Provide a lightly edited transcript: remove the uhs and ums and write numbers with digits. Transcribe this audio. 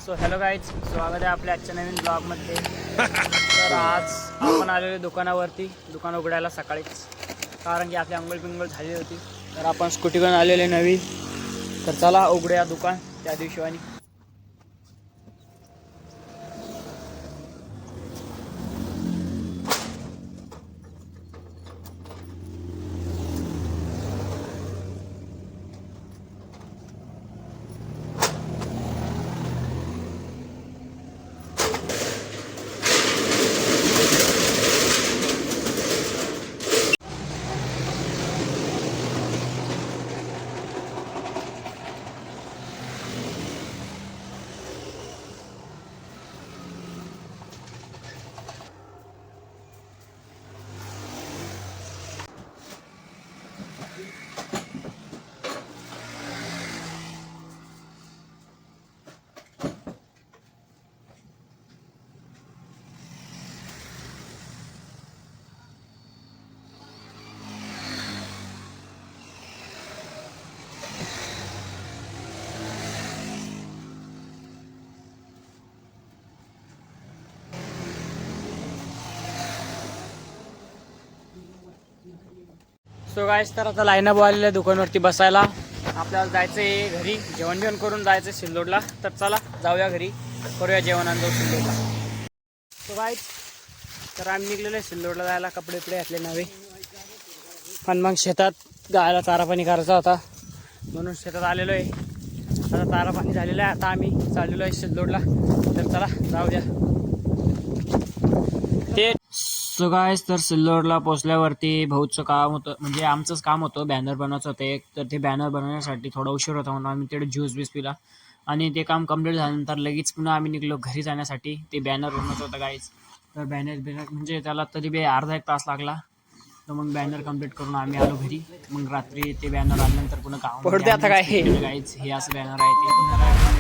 So hello guys, स्वागत आहे आपल्या आजच्या नवीन ब्लॉगमध्ये. तर आज आपण आलेलो दुकानावरती, दुकान उघडायला सकाळीच, कारण की आपली अंघोळ पिंगोळ झाली होती. तर आपण स्कूटी घेऊन आलेले नवी. तर चला उघडूया दुकान त्या दिवशी. सो गाईज, तर आता लाईन अप आलेल्या दुकानावरती बसायला. आपल्याला जायचं आहे घरी, जेवण करून जायचं सिल्लोडला. तर चला जाऊया घरी, करूया जेवण आणि जाऊ सिल्लोडला. सो गाईज, तर आम्ही निघलेलो आहे सिल्लोडला जायला. कपडे घातले नवे, पण मग शेतात गायला चारा पाणी करायचा होता म्हणून शेतात आलेलो आहे. आता चारा पाणी झालेलं आहे. आता आम्ही चाललेलो आहे सिल्लोडला. तर चला जाऊया. ते सो गाईज, तर सिल्लोडला पोचल्यावरती भाऊचं काम होतं, म्हणजे आमचंच काम होतं, बॅनर बनवायचं होतं एक. तर ते बॅनर बनवण्यासाठी थोडा उशीर होता म्हणून आम्ही तिकडे ज्यूस बीस पिला आणि ते काम कंप्लीट झाल्यानंतर लगेच पुन्हा आम्ही निघलो घरी जाण्यासाठी. ते बॅनर बनवायचं होतं गाईज. तर बॅनर म्हणजे त्याला तरी बी अर्धा एक तास लागला. तर मग बॅनर कंप्लीट करून आम्ही आलो घरी. मग रात्री ते बॅनर आल्यानंतर पुन्हा काम गाईज हे असं बॅनर आहे ते.